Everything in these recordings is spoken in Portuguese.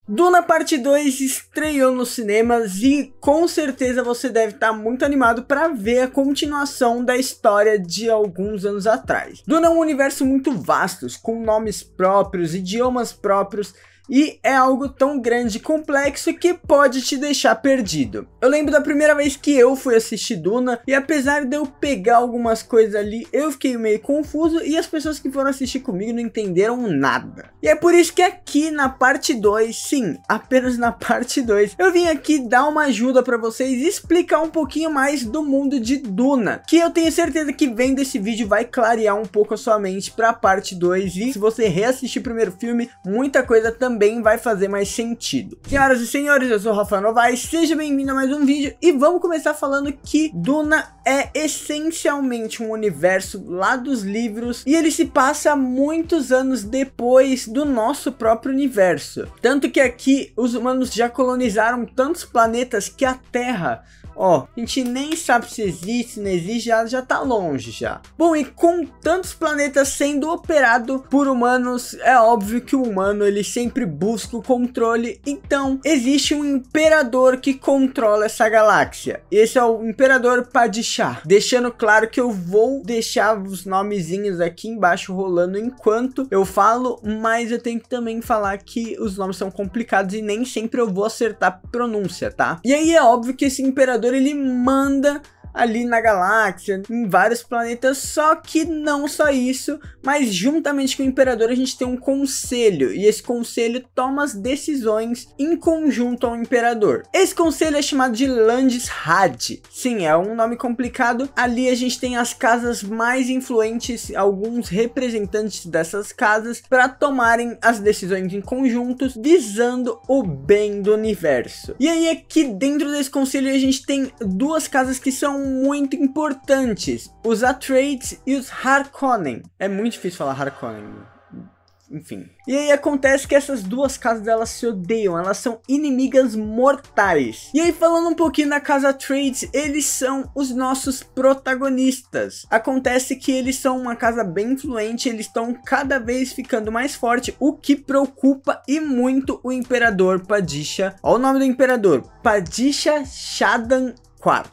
Duna Parte 2 estreou nos cinemas e com certeza você deve estar muito animado para ver a continuação da história de alguns anos atrás. Duna é um universo muito vasto, com nomes próprios, idiomas próprios, e é algo tão grande e complexo que pode te deixar perdido. Eu lembro da primeira vez que eu fui assistir Duna, e apesar de eu pegar algumas coisas ali, eu fiquei meio confuso e as pessoas que foram assistir comigo não entenderam nada. E é por isso que aqui na parte 2, sim, apenas na parte 2, eu vim aqui dar uma ajuda para vocês e explicar um pouquinho mais do mundo de Duna, que eu tenho certeza que vendo esse vídeo vai clarear um pouco a sua mente para a parte 2, e se você reassistir o primeiro filme, muita coisa também vai fazer mais sentido. Senhoras e senhores, eu sou o Rafael Novaes, seja bem-vindo a mais um vídeo e vamos começar falando que Duna é essencialmente um universo lá dos livros e ele se passa muitos anos depois do nosso próprio universo. Tanto que aqui os humanos já colonizaram tantos planetas que a Terra, ó, a gente nem sabe se existe, se não existe, já tá longe já. Bom, e com tantos planetas sendo operado por humanos, é óbvio que o humano ele sempre busca o controle. Então, existe um imperador que controla essa galáxia. Esse é o Imperador Padishah. Deixando claro que eu vou deixar os nomezinhos aqui embaixo rolando enquanto eu falo, mas eu tenho que também falar que os nomes são complicados e nem sempre eu vou acertar a pronúncia, tá? E aí é óbvio que esse imperador ele manda ali na galáxia, em vários planetas, só que não só isso, mas juntamente com o imperador a gente tem um conselho, e esse conselho toma as decisões em conjunto ao imperador. Esse conselho é chamado de Landshad. Sim, é um nome complicado. Ali a gente tem as casas mais influentes, alguns representantes dessas casas, para tomarem as decisões em conjuntos, visando o bem do universo. E aí aqui dentro desse conselho a gente tem duas casas que são muito importantes, os Atreides e os Harkonnen. É muito difícil falar Harkonnen, enfim. E aí acontece que essas duas casas elas se odeiam, elas são inimigas mortais. E aí falando um pouquinho da casa Atreides, eles são os nossos protagonistas. Acontece que eles são uma casa bem influente, eles estão cada vez ficando mais forte, o que preocupa e muito o Imperador Padishah. Olha o nome do Imperador, Padishah Shadan.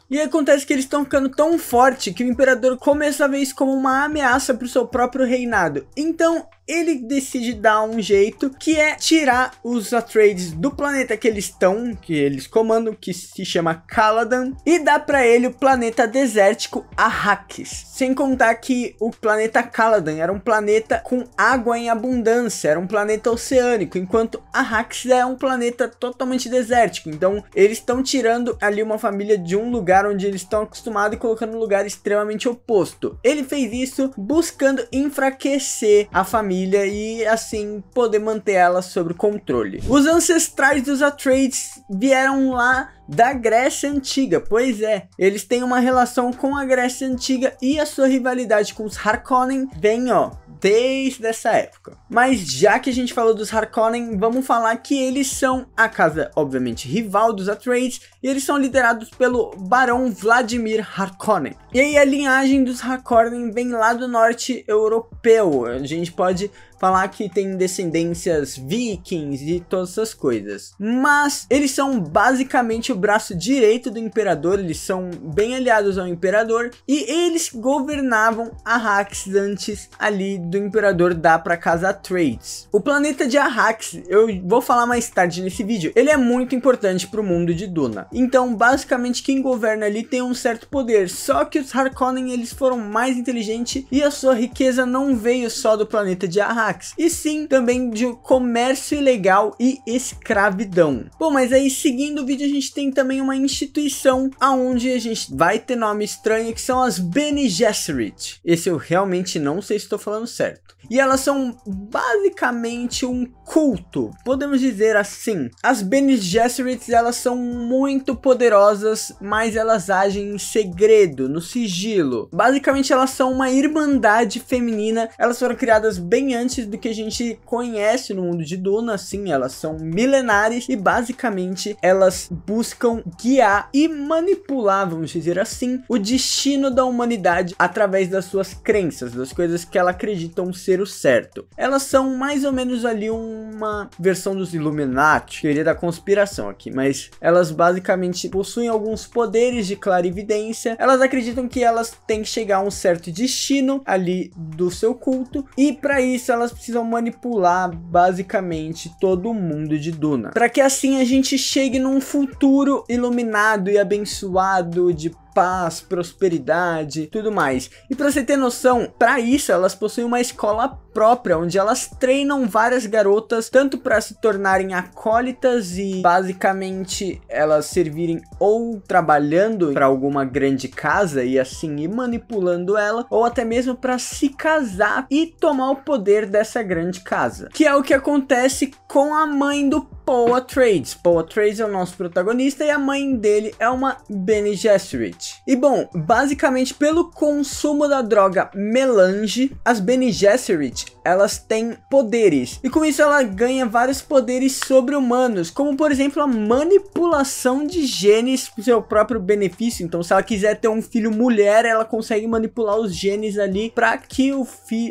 E aí acontece que eles estão ficando tão forte que o imperador começa a ver isso como uma ameaça para o seu próprio reinado. Então ele decide dar um jeito, que é tirar os Atreides do planeta que eles estão, que eles comandam, que se chama Caladan, e dá para ele o planeta desértico Arrakis. Sem contar que o planeta Caladan era um planeta com água em abundância, era um planeta oceânico, enquanto Arrakis é um planeta totalmente desértico. Então eles estão tirando ali uma família de um lugar onde eles estão acostumados e colocando um lugar extremamente oposto. Ele fez isso buscando enfraquecer a família e assim poder manter ela sob controle. Os ancestrais dos Atreides vieram lá da Grécia Antiga, pois é, eles têm uma relação com a Grécia Antiga e a sua rivalidade com os Harkonnen vem, ó, desde essa época. Mas já que a gente falou dos Harkonnen, vamos falar que eles são a casa, obviamente, rival dos Atreides, e eles são liderados pelo Barão Vladimir Harkonnen. E aí a linhagem dos Harkonnen vem lá do norte europeu. A gente pode falar que tem descendências vikings e todas essas coisas, mas eles são basicamente o braço direito do imperador, eles são bem aliados ao imperador e eles governavam Arrakis antes ali do imperador dar para casa Atreides. O planeta de Arrakis, eu vou falar mais tarde nesse vídeo, ele é muito importante para o mundo de Duna. Então basicamente quem governa ali tem um certo poder, só que os Harkonnen eles foram mais inteligentes e a sua riqueza não veio só do planeta de Arrakis, e sim também de comércio ilegal e escravidão. Bom, mas aí seguindo o vídeo a gente tem também uma instituição aonde a gente vai ter nome estranho, que são as Bene Gesserit. Esse eu realmente não sei se estou falando certo. E elas são basicamente um culto, podemos dizer assim. As Bene Gesserit, elas são muito poderosas, mas elas agem em segredo, no sigilo. Basicamente elas são uma irmandade feminina, elas foram criadas bem antes antes do que a gente conhece no mundo de Duna. Assim, elas são milenares e basicamente elas buscam guiar e manipular, vamos dizer assim, o destino da humanidade através das suas crenças, das coisas que elas acreditam ser o certo. Elas são mais ou menos ali uma versão dos Illuminati, teoria da conspiração aqui, mas elas basicamente possuem alguns poderes de clarividência. Elas acreditam que elas têm que chegar a um certo destino ali do seu culto, e para isso elas precisam manipular basicamente todo o mundo de Duna, para que assim a gente chegue num futuro iluminado e abençoado de paz, prosperidade, tudo mais. E para você ter noção, para isso elas possuem uma escola própria, onde elas treinam várias garotas, tanto para se tornarem acólitas e basicamente elas servirem ou trabalhando para alguma grande casa e assim ir manipulando ela, ou até mesmo para se casar e tomar o poder dessa grande casa, que é o que acontece com a mãe do Paul Atreides. Paul Atreides é o nosso protagonista e a mãe dele é uma Bene Gesserit. E bom, basicamente pelo consumo da droga melange, as Bene Gesserit, elas têm poderes. E com isso ela ganha vários poderes sobre-humanos, como por exemplo a manipulação de genes para o seu próprio benefício. Então se ela quiser ter um filho mulher, ela consegue manipular os genes ali para que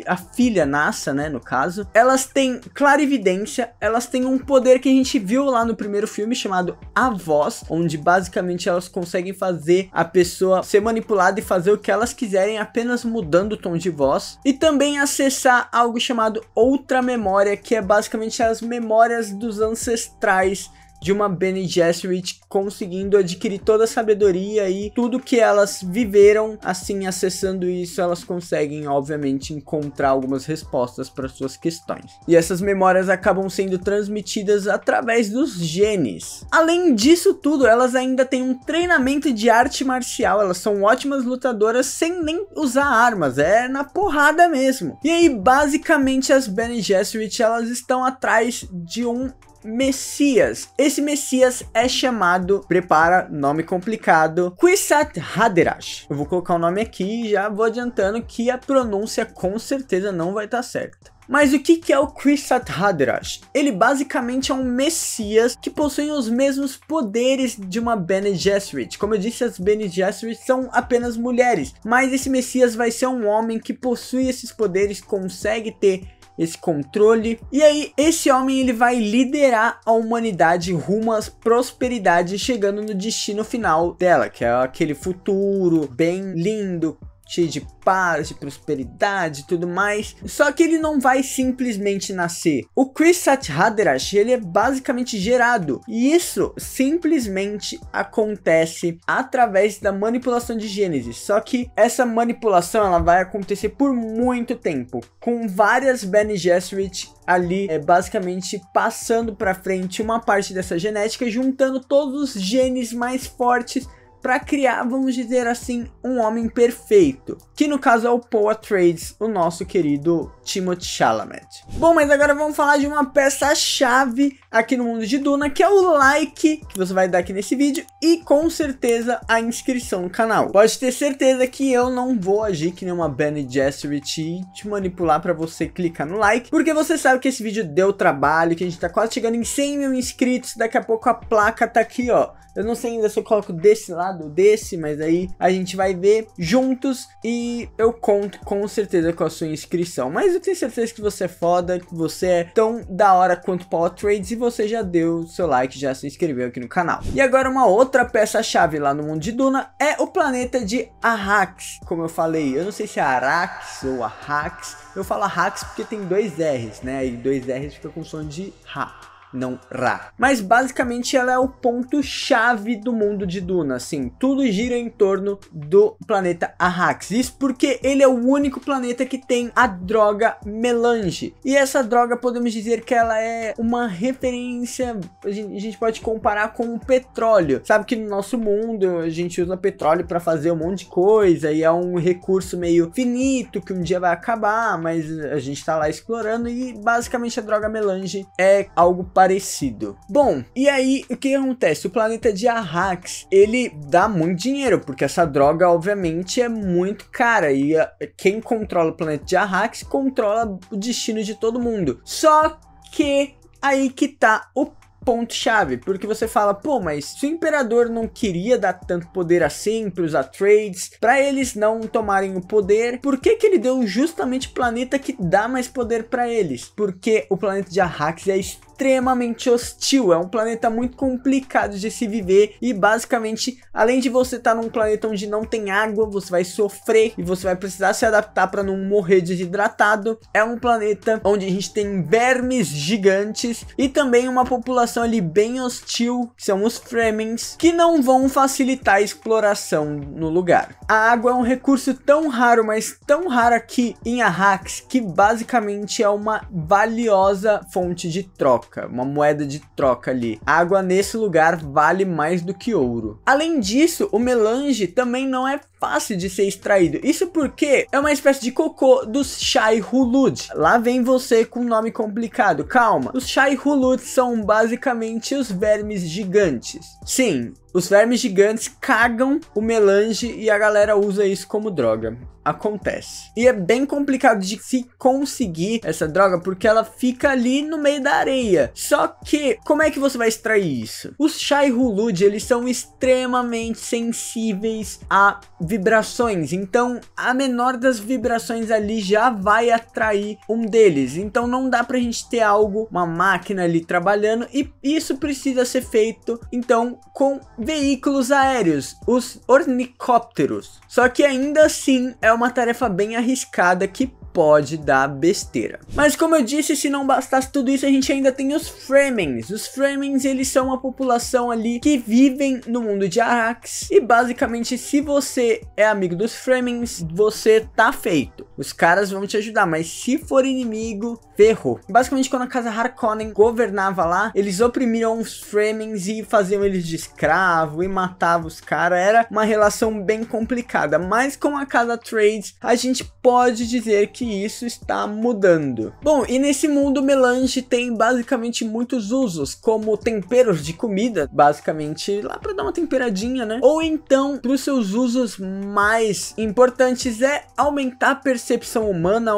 a filha nasça, né, no caso. Elas têm clarividência, elas têm um poder que a gente viu lá no primeiro filme chamado A Voz, onde basicamente elas conseguem fazer a pessoa ser manipulada e fazer o que elas quiserem apenas mudando o tom de voz, e também acessar algo chamado outra memória, que é basicamente as memórias dos ancestrais de uma Bene Gesserit, conseguindo adquirir toda a sabedoria e tudo que elas viveram. Assim, acessando isso, elas conseguem obviamente encontrar algumas respostas para suas questões, e essas memórias acabam sendo transmitidas através dos genes. Além disso tudo, elas ainda têm um treinamento de arte marcial. Elas são ótimas lutadoras sem nem usar armas, é na porrada mesmo. E aí basicamente as Bene Gesserit, elas estão atrás de um Messias. Esse Messias é chamado, prepara, nome complicado, Kwisatz Haderach. Eu vou colocar o nome aqui e já vou adiantando que a pronúncia com certeza não vai estar certa. Mas o que é o Kwisatz Haderach? Ele basicamente é um Messias que possui os mesmos poderes de uma Bene Gesserit. Como eu disse, as Bene Gesserit são apenas mulheres, mas esse Messias vai ser um homem que possui esses poderes, consegue ter esse controle, e aí esse homem ele vai liderar a humanidade rumo à prosperidade, chegando no destino final dela, que é aquele futuro bem lindo, cheio de paz, de prosperidade e tudo mais. Só que ele não vai simplesmente nascer. O Kwisatz Haderach, ele é basicamente gerado, e isso simplesmente acontece através da manipulação de genes. Só que essa manipulação ela vai acontecer por muito tempo, com várias Bene Gesserit ali basicamente passando para frente uma parte dessa genética, juntando todos os genes mais fortes para criar, vamos dizer assim, um homem perfeito, que no caso é o Paul Atreides, o nosso querido Timothée Chalamet. Bom, mas agora vamos falar de uma peça-chave aqui no mundo de Duna, que é o like que você vai dar aqui nesse vídeo e com certeza a inscrição no canal. Pode ter certeza que eu não vou agir que nem uma Bene Gesserit e te manipular para você clicar no like, porque você sabe que esse vídeo deu trabalho, que a gente tá quase chegando em 100 mil inscritos, daqui a pouco a placa tá aqui, ó. Eu não sei ainda se eu coloco desse lado ou desse, mas aí a gente vai ver juntos e eu conto com certeza com a sua inscrição. Mas eu tenho certeza que você é foda, que você é tão da hora quanto Paul Atreides e você já deu o seu like, já se inscreveu aqui no canal. E agora uma outra peça-chave lá no mundo de Duna é o planeta de Arrax. Como eu falei, eu não sei se é Arax ou Arrax. Eu falo Arrax porque tem dois R's, né? E dois R's fica com som de Ra, não Ra. Mas basicamente ela é o ponto-chave do mundo de Duna, assim, tudo gira em torno do planeta Arrax. Isso porque ele é o único planeta que tem a droga melange. E essa droga podemos dizer que ela é uma referência, a gente pode comparar com o petróleo. Sabe que no nosso mundo a gente usa petróleo para fazer um monte de coisa e é um recurso meio finito que um dia vai acabar, mas a gente tá lá explorando, e basicamente a droga melange é algo parecido parecido. Bom, e aí o que acontece? O planeta de Arrax, ele dá muito dinheiro, porque essa droga obviamente é muito cara, e quem controla o planeta de Arrax controla o destino de todo mundo. Só que aí que tá o ponto-chave, porque você fala, pô, mas se o imperador não queria dar tanto poder assim para os Atreides, para eles não tomarem o poder, por que que ele deu justamente o planeta que dá mais poder para eles? Porque o planeta de Arrax é extremamente hostil, é um planeta muito complicado de se viver e basicamente, além de você estar num planeta onde não tem água, você vai sofrer e você vai precisar se adaptar para não morrer desidratado. É um planeta onde a gente tem vermes gigantes e também uma população ali bem hostil, que são os Fremen, que não vão facilitar a exploração no lugar. A água é um recurso tão raro, mas tão raro aqui em Arrax, que basicamente é uma valiosa fonte de troca. Uma moeda de troca ali. A água nesse lugar vale mais do que ouro. Além disso, o melange também não é fácil de ser extraído. Isso porque é uma espécie de cocô dos Shai-Hulud. Lá vem você com um nome complicado. Calma. Os Shai-Hulud são basicamente os vermes gigantes. Sim, os vermes gigantes cagam o melange e a galera usa isso como droga. Acontece. E é bem complicado de se conseguir essa droga porque ela fica ali no meio da areia. Só que, como é que você vai extrair isso? Os Shai-Hulud, eles são extremamente sensíveis a vibrações. Então, a menor das vibrações ali já vai atrair um deles. Então, não dá pra gente ter algo, uma máquina ali trabalhando. E isso precisa ser feito, então, com veículos aéreos, os ornicópteros. Só que ainda assim é uma tarefa bem arriscada que pode dar besteira. Mas como eu disse, se não bastasse tudo isso, a gente ainda tem os Fremen. Os Fremen, eles são uma população ali que vivem no mundo de Arrax. E basicamente, se você é amigo dos Fremen, você tá feito. Os caras vão te ajudar, mas se for inimigo, ferrou. Basicamente, quando a casa Harkonnen governava lá, eles oprimiam os Fremen e faziam eles de escravo e matavam os caras. Era uma relação bem complicada. Mas com a casa Atreides, a gente pode dizer que isso está mudando. Bom, e nesse mundo melange tem basicamente muitos usos, como temperos de comida, basicamente lá para dar uma temperadinha, né? Ou então, para os seus usos mais importantes é aumentar a percepção humana,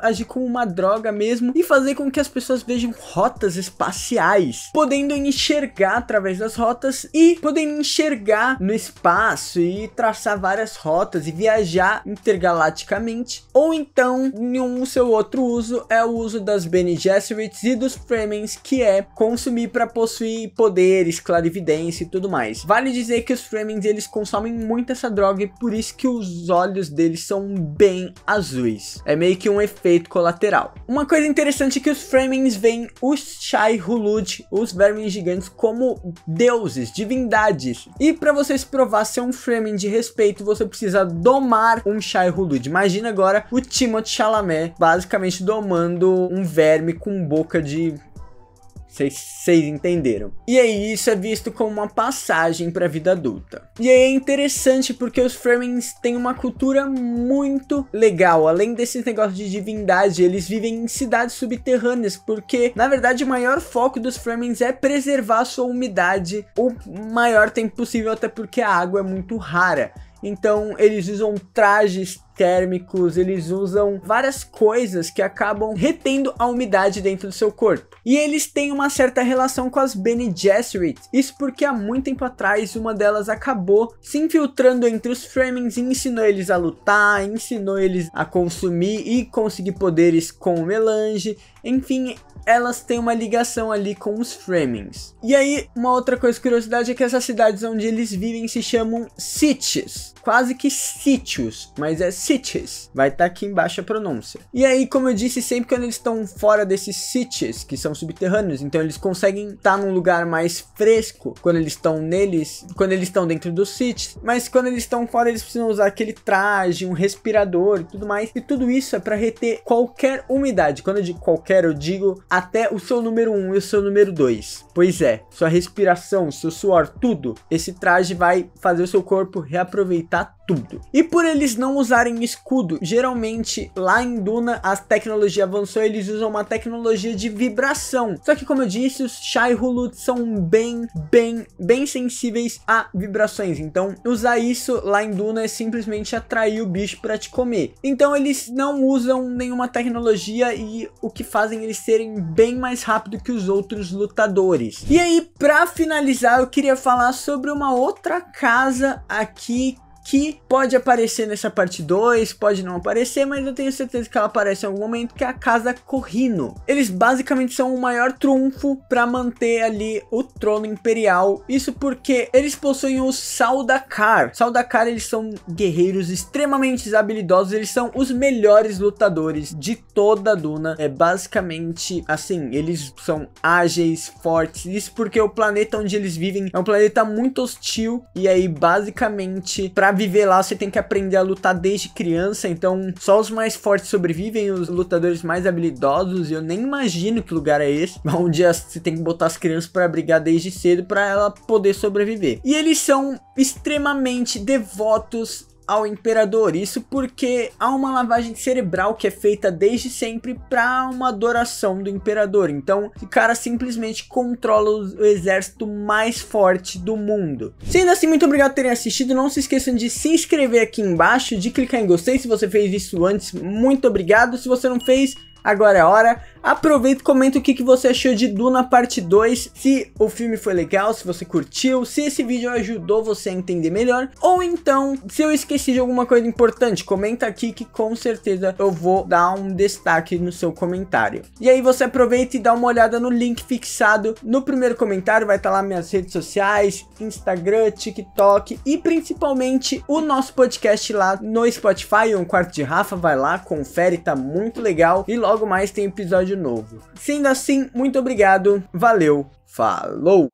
agir como uma droga mesmo e fazer com que as pessoas vejam rotas espaciais, podendo enxergar através das rotas e podendo enxergar no espaço e traçar várias rotas e viajar intergalaticamente. Ou então, o seu outro uso é o uso das Bene Gesserits e dos Fremen, que é consumir para possuir poderes, clarividência e tudo mais. Vale dizer que os Fremen, eles consomem muito essa droga e por isso que os olhos deles são bem azuis. É meio que um efeito colateral. Uma coisa interessante é que os Fremen veem os Shai-Hulud, os vermes gigantes, como deuses, divindades. E para você se provar ser um Fremen de respeito, você precisa domar um Shai-Hulud. Imagina agora o Timothée Chalamet basicamente domando um verme com boca de... Vocês entenderam. E aí isso é visto como uma passagem para a vida adulta. E aí é interessante porque os Fremen têm uma cultura muito legal. Além desses negócios de divindade, eles vivem em cidades subterrâneas, porque na verdade o maior foco dos Fremen é preservar a sua umidade o maior tempo possível, até porque a água é muito rara. Então eles usam trajes térmicos, eles usam várias coisas que acabam retendo a umidade dentro do seu corpo. E eles têm uma certa relação com as Bene Gesserit. Isso porque há muito tempo atrás uma delas acabou se infiltrando entre os Fremen e ensinou eles a lutar, ensinou eles a consumir e conseguir poderes com o melange. Enfim, elas têm uma ligação ali com os Fremen. E aí, uma outra coisa, curiosidade, é que essas cidades onde eles vivem se chamam Sitches. Quase que sítios, mas é Sitches. Vai estar aqui embaixo a pronúncia. E aí, como eu disse, sempre quando eles estão fora desses Sitches, que são subterrâneos, então eles conseguem estar num lugar mais fresco quando eles estão neles, quando eles estão dentro dos Sitches. Mas quando eles estão fora, eles precisam usar aquele traje, um respirador e tudo mais. E tudo isso é para reter qualquer umidade. Quando eu digo qualquer, eu digo até o seu número 1 e o seu número 2. Pois é, sua respiração, seu suor, tudo. Esse traje vai fazer o seu corpo reaproveitar tudo. E por eles não usarem escudo, geralmente lá em Duna a tecnologia avançou, eles usam uma tecnologia de vibração. Só que como eu disse, os Shai-Hulud são bem sensíveis a vibrações. Então usar isso lá em Duna é simplesmente atrair o bicho para te comer. Então eles não usam nenhuma tecnologia e o que fazem eles serem bem mais rápido que os outros lutadores. E aí, para finalizar, eu queria falar sobre uma outra casa aqui que pode aparecer nessa parte 2, pode não aparecer, mas eu tenho certeza que ela aparece em algum momento, que é a Casa Corrino. Eles basicamente são o maior trunfo para manter ali o trono imperial. Isso porque eles possuem os Sardaukar. Sardaukar, eles são guerreiros extremamente habilidosos, eles são os melhores lutadores de toda a Duna. É basicamente assim, eles são ágeis, fortes. Isso porque o planeta onde eles vivem é um planeta muito hostil, e aí basicamente para viver lá você tem que aprender a lutar desde criança, então só os mais fortes sobrevivem, os lutadores mais habilidosos. Eu nem imagino que lugar é esse, onde você tem que botar as crianças para brigar desde cedo para ela poder sobreviver. E eles são extremamente devotos ao imperador, isso porque há uma lavagem cerebral que é feita desde sempre para uma adoração do imperador. Então o cara simplesmente controla o exército mais forte do mundo. Sendo assim, muito obrigado por terem assistido. Não se esqueçam de se inscrever aqui embaixo, de clicar em gostei se você fez isso antes. Muito obrigado. Se você não fez, agora é a hora. Aproveita e comenta o que você achou de Duna parte 2, se o filme foi legal, se você curtiu, se esse vídeo ajudou você a entender melhor, ou então se eu esqueci de alguma coisa importante, comenta aqui que com certeza eu vou dar um destaque no seu comentário. E aí você aproveita e dá uma olhada no link fixado no primeiro comentário, vai estar lá minhas redes sociais, Instagram, TikTok e principalmente o nosso podcast lá no Spotify, Um Quarto de Rafa. Vai lá, confere, tá muito legal, e logo mais tem episódio novo. Sendo assim, muito obrigado, valeu, falou!